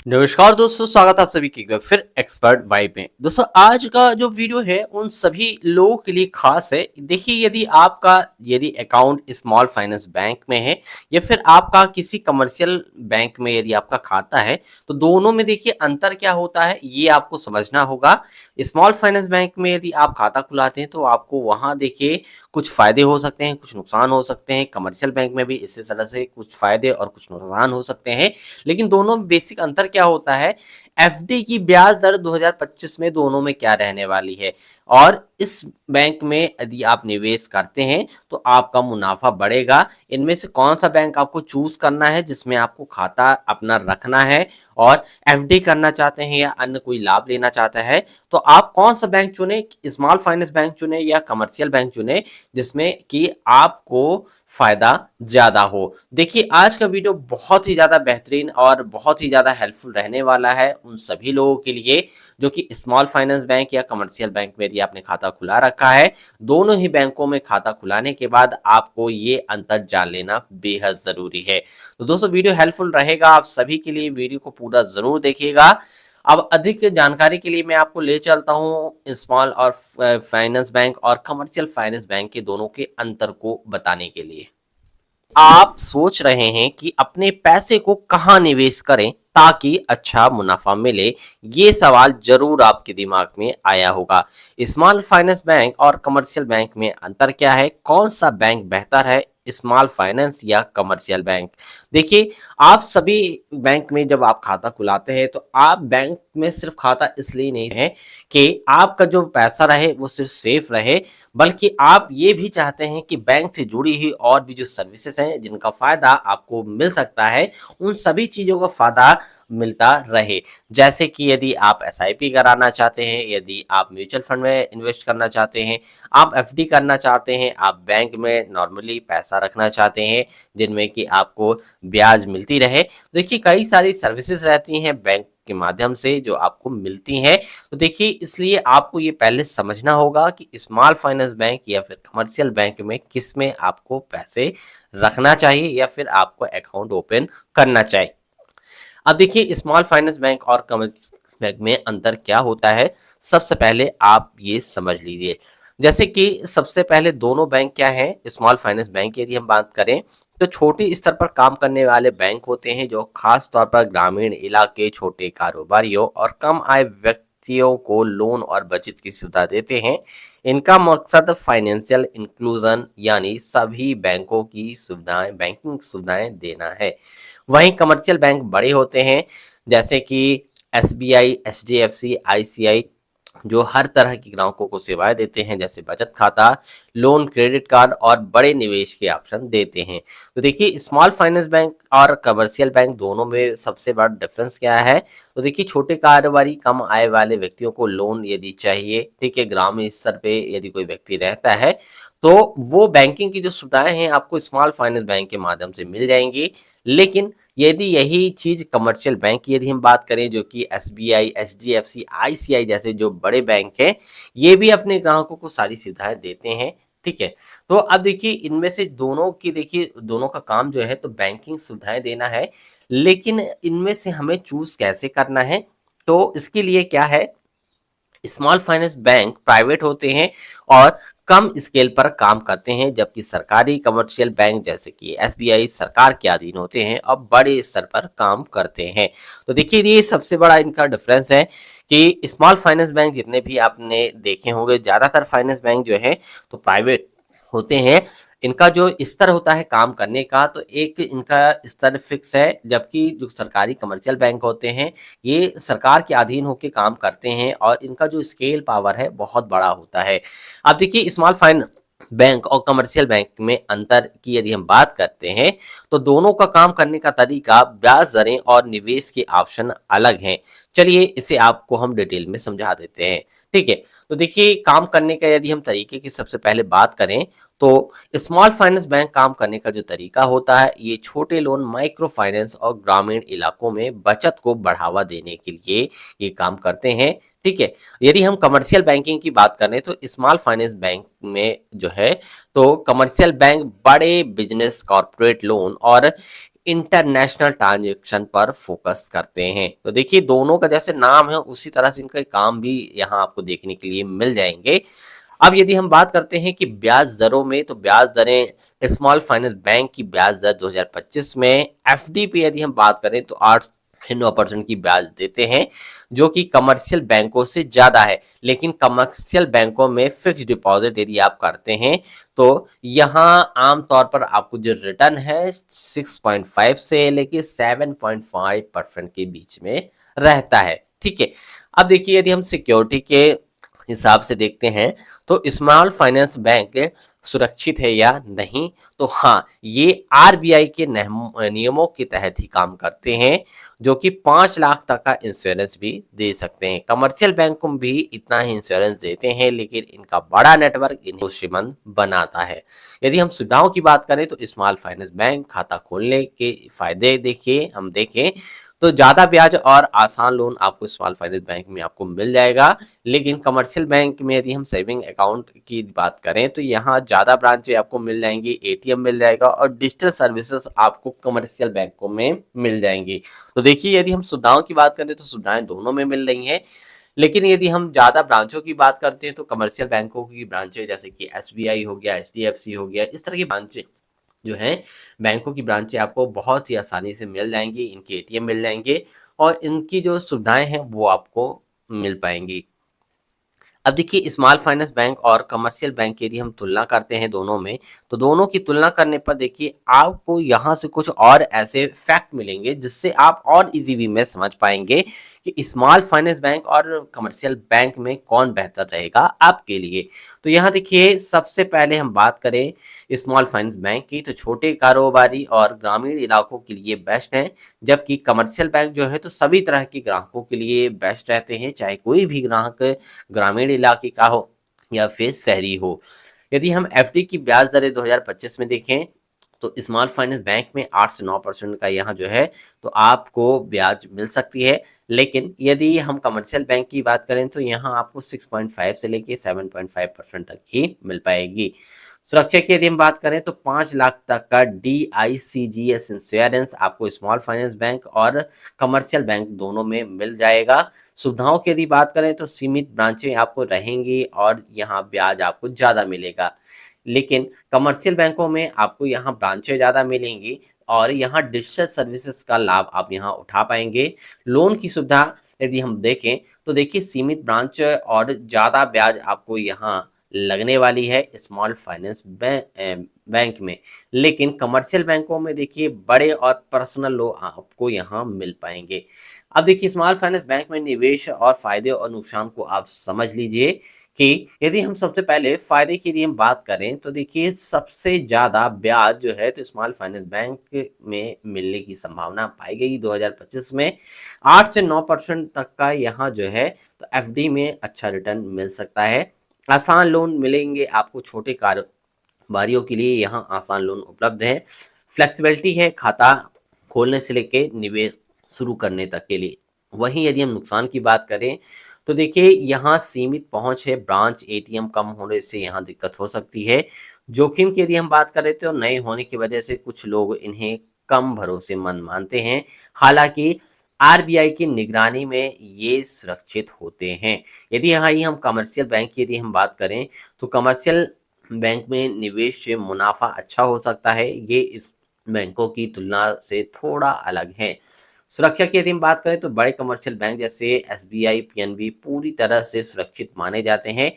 नमस्कार दोस्तों, स्वागत है आप सभी की एक बार फिर एक्सपर्ट वाइब में। दोस्तों आज का जो वीडियो है उन सभी लोगों के लिए खास है। देखिए यदि अकाउंट स्मॉल फाइनेंस बैंक में है या फिर आपका किसी कमर्शियल बैंक में यदि आपका खाता है, तो दोनों में देखिए अंतर क्या होता है ये आपको समझना होगा। स्मॉल फाइनेंस बैंक में यदि आप खाता खुलाते हैं तो आपको वहां देखिए कुछ फायदे हो सकते हैं, कुछ नुकसान हो सकते हैं। कमर्शियल बैंक में भी इसी तरह से कुछ फायदे और कुछ नुकसान हो सकते हैं। लेकिन दोनों में बेसिक अंतर क्या होता है, एफडी की ब्याज दर 2025 में दोनों में क्या रहने वाली है, और इस बैंक में यदि आप निवेश करते हैं तो आपका मुनाफा बढ़ेगा। इनमें से कौन सा बैंक आपको चूज करना है जिसमें आपको खाता अपना रखना है और एफडी करना चाहते हैं या अन्य कोई लाभ लेना चाहता है, तो आप कौन सा बैंक चुने, स्मॉल फाइनेंस बैंक चुने या कमर्शियल बैंक चुने जिसमें कि आपको फायदा ज्यादा हो। देखिए आज का वीडियो बहुत ही ज्यादा बेहतरीन और बहुत ही ज्यादा हेल्पफुल रहने वाला है उन सभी लोगों के लिए जो कि स्मॉल फाइनेंस बैंक या कमर्शियल बैंक में यदि आपने खाता खुला रखा है। दोनों ही बैंकों में खाता खुलाने के बाद आपको ये अंतर जान लेना बेहद जरूरी है। तो दोस्तों वीडियो हेल्पफुल रहेगा आप सभी के लिए, वीडियो को पूरा जरूर देखिएगा। अब अधिक जानकारी के लिए मैं आपको ले चलता हूँ स्मॉल और फाइनेंस बैंक और कमर्शियल फाइनेंस बैंक के दोनों के अंतर को बताने के लिए। आप सोच रहे हैं कि अपने पैसे को कहां निवेश करें ताकि अच्छा मुनाफा मिले, ये सवाल जरूर आपके दिमाग में आया होगा। स्मॉल फाइनेंस बैंक और कमर्शियल बैंक में अंतर क्या है, कौन सा बैंक बेहतर है, स्मॉल फाइनेंस या कमर्शियल बैंक। देखिए आप सभी बैंक में जब आप खाता खुलाते हैं तो आप बैंक में सिर्फ खाता इसलिए नहीं है कि आपका जो पैसा रहे वो सिर्फ सेफ रहे, बल्कि आप ये भी चाहते हैं कि बैंक से जुड़ी हुई और भी जो सर्विसेज हैं जिनका फायदा आपको मिल सकता है, उन सभी चीजों का फायदा मिलता रहे। जैसे कि यदि आप एसआईपी कराना चाहते हैं, यदि आप म्यूचुअल फंड में इन्वेस्ट करना चाहते हैं, आप एफडी करना चाहते हैं, आप बैंक में नॉर्मली पैसा रखना चाहते हैं जिनमें कि आपको ब्याज मिलती रहे। देखिए कई सारी सर्विसेज रहती हैं बैंक के माध्यम से जो आपको मिलती हैं। तो देखिए इसलिए आपको ये पहले समझना होगा कि स्मॉल फाइनेंस बैंक या फिर कमर्शियल बैंक में किस में आपको पैसे रखना चाहिए या फिर आपको अकाउंट ओपन करना चाहिए। अब देखिए स्मॉल फाइनेंस बैंक और कमर्शियल बैंक में अंतर क्या होता है, सबसे पहले आप ये समझ लीजिए। जैसे कि सबसे पहले दोनों बैंक क्या हैं, स्मॉल फाइनेंस बैंक यदि हम बात करें तो छोटे स्तर पर काम करने वाले बैंक होते हैं जो खास तौर पर ग्रामीण इलाके, छोटे कारोबारियों और कम आय व्यक्तियों को लोन और बचत की सुविधा देते हैं। इनका मकसद फाइनेंशियल इंक्लूजन यानी सभी बैंकों की सुविधाएं, बैंकिंग सुविधाएं देना है। वहीं कमर्शियल बैंक बड़े होते हैं जैसे कि एसबीआई, एचडीएफसी, आईसीआई, जो हर तरह की ग्राहकों को सेवाएं देते हैं जैसे बचत खाता, लोन, क्रेडिट कार्ड और बड़े निवेश के ऑप्शन देते हैं। तो देखिए स्मॉल फाइनेंस बैंक और कमर्शियल बैंक दोनों में सबसे बड़ा डिफरेंस क्या है, तो देखिए छोटे कारोबारी, कम आय वाले व्यक्तियों को लोन यदि चाहिए, ठीक है, ग्रामीण स्तर पे यदि कोई व्यक्ति रहता है तो वो बैंकिंग की जो सुविधाएं हैं आपको स्मॉल फाइनेंस बैंक के माध्यम से मिल जाएंगी। लेकिन यदि यही चीज कमर्शियल बैंक की यदि हम बात करें जो कि एसबीआई, एचडीएफसी, आईसीआई जैसे जो बड़े बैंक हैं, ये भी अपने ग्राहकों को सारी सुविधाएं देते हैं, ठीक है। तो अब देखिए इनमें से दोनों की, देखिए दोनों का काम जो है तो बैंकिंग सुविधाएं देना है, लेकिन इनमें से हमें चूज कैसे करना है, तो इसके लिए क्या है, स्मॉल फाइनेंस बैंक प्राइवेट होते हैं और कम स्केल पर काम करते हैं, जबकि सरकारी कमर्शियल बैंक जैसे कि एसबीआई सरकार के अधीन होते हैं और बड़े स्तर पर काम करते हैं। तो देखिए ये सबसे बड़ा इनका डिफरेंस है कि स्मॉल फाइनेंस बैंक जितने भी आपने देखे होंगे, ज्यादातर फाइनेंस बैंक जो है तो प्राइवेट होते हैं। इनका जो स्तर होता है काम करने का, तो एक इनका स्तर फिक्स है, जबकि जो सरकारी कमर्शियल बैंक होते हैं ये सरकार के अधीन होकर काम करते हैं और इनका जो स्केल पावर है बहुत बड़ा होता है। अब देखिए स्मॉल फाइनेंस बैंक और कमर्शियल बैंक में अंतर की यदि हम बात करते हैं तो दोनों का काम करने का तरीका, ब्याज दरें और निवेश के ऑप्शन अलग हैं। चलिए इसे आपको हम डिटेल में समझा देते हैं, ठीक है। तो देखिए काम करने का यदि हम तरीके की सबसे पहले बात करें तो स्मॉल फाइनेंस बैंक काम करने का जो तरीका होता है, ये छोटे लोन, माइक्रो फाइनेंस और ग्रामीण इलाकों में बचत को बढ़ावा देने के लिए ये काम करते हैं, ठीक है। यदि हम कमर्शियल बैंकिंग की बात करें तो स्मॉल फाइनेंस बैंक में जो है तो कमर्शियल बैंक बड़े बिजनेस, कॉर्पोरेट लोन और इंटरनेशनल ट्रांजैक्शन पर फोकस करते हैं। तो देखिए दोनों का जैसे नाम है उसी तरह से इनके काम भी यहाँ आपको देखने के लिए मिल जाएंगे। अब यदि हम बात करते हैं कि ब्याज दरों में, तो ब्याज दरें स्मॉल फाइनेंस बैंक की ब्याज दर 2025 में एफडी पे यदि हम बात करें तो 8 से 9% की ब्याज देते हैं, जो कि कमर्शियल बैंकों से ज्यादा है। लेकिन कमर्शियल बैंकों में फिक्स डिपॉजिट यदि आप करते हैं तो यहाँ आमतौर पर आपको जो रिटर्न है 6.5 से लेके 7.5% के बीच में रहता है। ठीक है। अब देखिए यदि हम सिक्योरिटी के हिसाब से देखते हैं तो स्मॉल फाइनेंस बैंक सुरक्षित है या नहीं, तो हाँ, ये आरबीआई के नियमों के तहत ही काम करते हैं, जो कि 5 लाख तक का इंश्योरेंस भी दे सकते हैं। कमर्शियल बैंक को भी इतना ही इंश्योरेंस देते हैं, लेकिन इनका बड़ा नेटवर्क इन्हें श्रीमंत बनाता है। यदि हम सुविधाओं की बात करें तो स्मॉल फाइनेंस बैंक खाता खोलने के फायदे देखिए, हम देखें तो ज्यादा ब्याज और आसान लोन आपको स्मॉल फाइनेंस बैंक में आपको मिल जाएगा। लेकिन कमर्शियल बैंक में यदि हम सेविंग अकाउंट की बात करें तो यहाँ ज्यादा ब्रांचें आपको मिल जाएंगी, एटीएम मिल जाएगा और डिजिटल सर्विसेज आपको कमर्शियल बैंकों में मिल जाएंगी। तो देखिए यदि हम सुविधाओं की बात करें तो सुविधाएं दोनों में मिल रही हैं। लेकिन यदि हम ज्यादा ब्रांचों की बात करते हैं तो कमर्शियल बैंकों की ब्रांचें जैसे कि एसबीआई हो गया, एचडीएफसी हो गया, इस तरह की ब्रांचें जो हैं बैंकों की ब्रांचें आपको बहुत ही आसानी से मिल जाएंगी, इनके एटीएम मिल जाएंगे और इनकी जो सुविधाएं हैं वो आपको मिल पाएंगी। अब देखिए स्मॉल फाइनेंस बैंक और कमर्शियल बैंक की यदि हम तुलना करते हैं दोनों में, तो दोनों की तुलना करने पर देखिए आपको यहाँ से कुछ और ऐसे फैक्ट मिलेंगे जिससे आप और इजी वे में समझ पाएंगे कि स्मॉल फाइनेंस बैंक और कमर्शियल बैंक में कौन बेहतर रहेगा आपके लिए। तो यहाँ देखिए सबसे पहले हम बात करें स्मॉल फाइनेंस बैंक की, तो छोटे कारोबारी और ग्रामीण इलाकों के लिए बेस्ट है, जबकि कमर्शियल बैंक जो है तो सभी तरह के ग्राहकों के लिए बेस्ट रहते हैं, चाहे कोई भी ग्राहक ग्रामीण इलाके का हो या फिर शहरी हो। यदि हम एफडी की ब्याज दरें 2025 में देखें तो स्मॉल फाइनेंस बैंक में 8 से 9% का यहाँ जो है तो आपको ब्याज मिल सकती है। लेकिन यदि हम कमर्शियल बैंक की बात करें तो यहाँ आपको 6.5 से लेके 7.5% तक ही मिल पाएगी। सुरक्षा की यदि हम बात करें तो 5 लाख तक का DICGS इंश्योरेंस आपको स्मॉल फाइनेंस बैंक और कमर्शियल बैंक दोनों में मिल जाएगा। सुविधाओं की यदि बात करें तो सीमित ब्रांचें आपको रहेंगी और यहाँ ब्याज आपको ज़्यादा मिलेगा। लेकिन कमर्शियल बैंकों में आपको यहाँ ब्रांचें ज़्यादा मिलेंगी और यहाँ डिजिटल सर्विसेज का लाभ आप यहाँ उठा पाएंगे। लोन की सुविधा यदि हम देखें तो देखिए सीमित ब्रांच और ज़्यादा ब्याज आपको यहाँ लगने वाली है स्मॉल फाइनेंस बैंक में। लेकिन कमर्शियल बैंकों में देखिए बड़े और पर्सनल लोन आपको यहाँ मिल पाएंगे। अब देखिए स्मॉल फाइनेंस बैंक में निवेश और फायदे और नुकसान को आप समझ लीजिए कि यदि हम सबसे पहले फायदे की यदि हम बात करें तो देखिए सबसे ज्यादा ब्याज जो है तो स्मॉल फाइनेंस बैंक में मिलने की संभावना पाई गई 2025 में। 8 से 9% तक का यहाँ जो है तो एफडी में अच्छा रिटर्न मिल सकता है। आसान लोन मिलेंगे आपको, छोटे कारोबारियों के लिए यहाँ आसान लोन उपलब्ध है। फ्लेक्सिबिलिटी है खाता खोलने से लेके निवेश शुरू करने तक के लिए। वहीं यदि हम नुकसान की बात करें तो देखिए यहाँ सीमित पहुंच है, ब्रांच एटीएम कम होने से यहाँ दिक्कत हो सकती है। जोखिम की यदि हम बात करें तो नए होने की वजह से कुछ लोग इन्हें कम भरोसेमंद मानते हैं, हालांकि आरबीआई की निगरानी में ये सुरक्षित होते हैं। यदि यहाँ ही हम कमर्शियल बैंक की यदि हम बात करें तो कमर्शियल बैंक में निवेश से मुनाफा अच्छा हो सकता है, ये इस बैंकों की तुलना से थोड़ा अलग है। सुरक्षा की यदि हम बात करें तो बड़े कमर्शियल बैंक जैसे एसबीआई, पीएनबी पूरी तरह से सुरक्षित माने जाते हैं।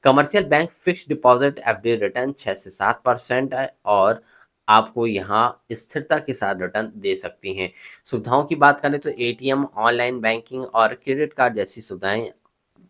Commercial bank fix deposit FD return 6 से 7% है और आपको यहाँ स्थिरता के साथ रिटर्न दे सकती हैं। सुविधाओं की बात करें तो एटीएम, ऑनलाइन बैंकिंग और क्रेडिट कार्ड जैसी सुविधाएं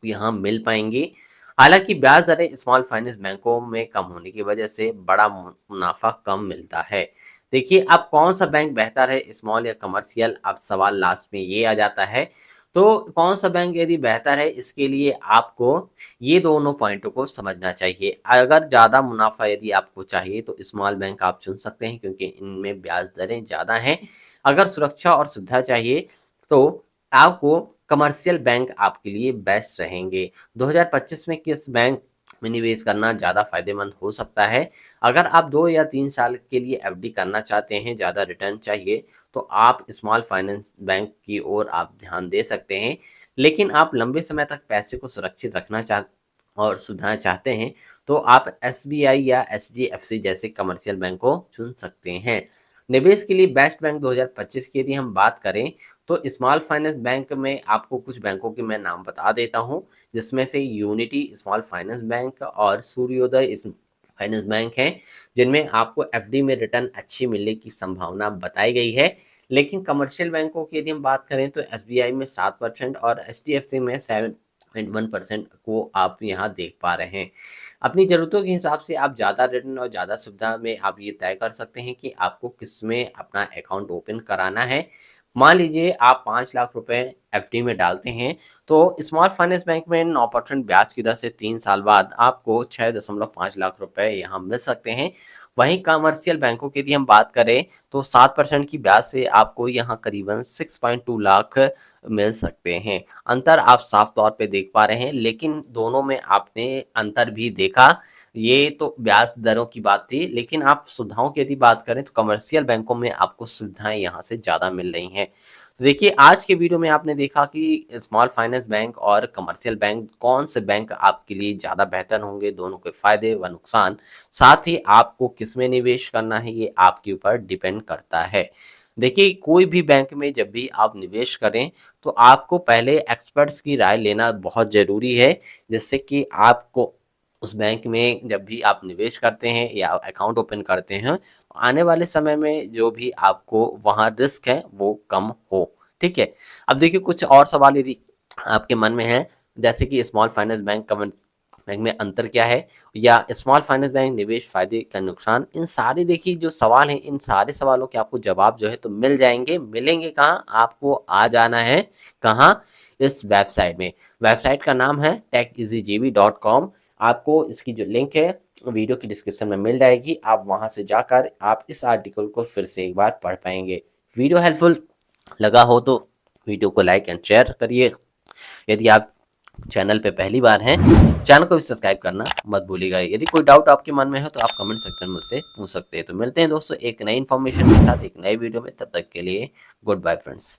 यहाँ मिल पाएंगी। हालांकि ब्याज दरें स्मॉल फाइनेंस बैंकों में कम होने की वजह से बड़ा मुनाफा कम मिलता है। देखिए अब कौन सा बैंक बेहतर है, स्मॉल या कमर्शियल, अब सवाल लास्ट में ये आ जाता है। तो कौन सा बैंक यदि बेहतर है इसके लिए आपको ये दोनों पॉइंटों को समझना चाहिए। अगर ज़्यादा मुनाफा यदि आपको चाहिए तो स्मॉल बैंक आप चुन सकते हैं क्योंकि इनमें ब्याज दरें ज़्यादा हैं। अगर सुरक्षा और सुविधा चाहिए तो आपको कमर्शियल बैंक आपके लिए बेस्ट रहेंगे। 2025 में किस बैंक में निवेश करना ज़्यादा फायदेमंद हो सकता है। अगर आप 2 या 3 साल के लिए एफडी करना चाहते हैं, ज़्यादा रिटर्न चाहिए, तो आप स्मॉल फाइनेंस बैंक की ओर आप ध्यान दे सकते हैं। लेकिन आप लंबे समय तक पैसे को सुरक्षित रखना और सुविधाएं चाहते हैं, तो आप एसबीआई या एचडीएफसी जैसे कमर्शियल बैंक को चुन सकते हैं। निवेश के लिए बेस्ट बैंक 2025 की यदि हम बात करें, तो स्मॉल फाइनेंस बैंक में आपको कुछ बैंकों के मैं नाम बता देता हूं, जिसमें से यूनिटी स्मॉल फाइनेंस बैंक और सूर्योदय फाइनेंस बैंक हैं, जिनमें आपको एफडी में रिटर्न अच्छी मिलने की संभावना बताई गई है। लेकिन कमर्शियल बैंकों की यदि हम बात करें, तो एसबीआई में 7% और एचडीएफसी में 7.1% को आप यहाँ देख पा रहे हैं। अपनी ज़रूरतों के हिसाब से आप ज़्यादा रिटर्न और ज़्यादा सुविधा में आप ये तय कर सकते हैं कि आपको किस में अपना अकाउंट ओपन कराना है। मान लीजिए आप 5 लाख रुपए एफडी में डालते हैं, तो स्मॉल फाइनेंस बैंक में 9% ब्याज की दर से 3 साल बाद आपको 6.5 लाख रुपए यहाँ मिल सकते हैं। वहीं कमर्शियल बैंकों की यदि हम बात करें, तो 7% की ब्याज से आपको यहाँ करीबन 6.2 लाख मिल सकते हैं। अंतर आप साफ तौर पे देख पा रहे हैं, लेकिन दोनों में आपने अंतर भी देखा। ये तो ब्याज दरों की बात थी, लेकिन आप सुविधाओं की यदि बात करें, तो कमर्शियल बैंकों में आपको सुविधाएं यहाँ से ज़्यादा मिल रही हैं। तो देखिए, आज के वीडियो में आपने देखा कि स्मॉल फाइनेंस बैंक और कमर्शियल बैंक कौन से बैंक आपके लिए ज़्यादा बेहतर होंगे, दोनों के फायदे व नुकसान। साथ ही आपको किसमें निवेश करना है, ये आपके ऊपर डिपेंड करता है। देखिए, कोई भी बैंक में जब भी आप निवेश करें, तो आपको पहले एक्सपर्ट्स की राय लेना बहुत ज़रूरी है, जिससे कि आपको उस बैंक में जब भी आप निवेश करते हैं या अकाउंट ओपन करते हैं, आने वाले समय में जो भी आपको वहाँ रिस्क है वो कम हो। ठीक है। अब देखिए, कुछ और सवाल यदि आपके मन में है, जैसे कि स्मॉल फाइनेंस बैंक बैंक में अंतर क्या है, या स्मॉल फाइनेंस बैंक निवेश फायदे का नुकसान, इन सारे देखिए जो सवाल हैं, इन सारे सवालों के आपको जवाब जो है तो मिल जाएंगे। मिलेंगे कहाँ? आपको आ जाना है कहाँ? इस वेबसाइट में। वेबसाइट का नाम है techeasygb.com। आपको इसकी जो लिंक है वीडियो की डिस्क्रिप्शन में मिल जाएगी। आप वहां से जाकर आप इस आर्टिकल को फिर से एक बार पढ़ पाएंगे। वीडियो हेल्पफुल लगा हो तो वीडियो को लाइक एंड शेयर करिए। यदि आप चैनल पे पहली बार हैं, चैनल को भी सब्सक्राइब करना मत भूलिएगा। यदि कोई डाउट आपके मन में हो तो आप कमेंट सेक्शन में मुझसे पूछ सकते हैं। तो मिलते हैं दोस्तों एक नई इन्फॉर्मेशन के साथ एक नई वीडियो में। तब तक के लिए गुड बाय फ्रेंड्स।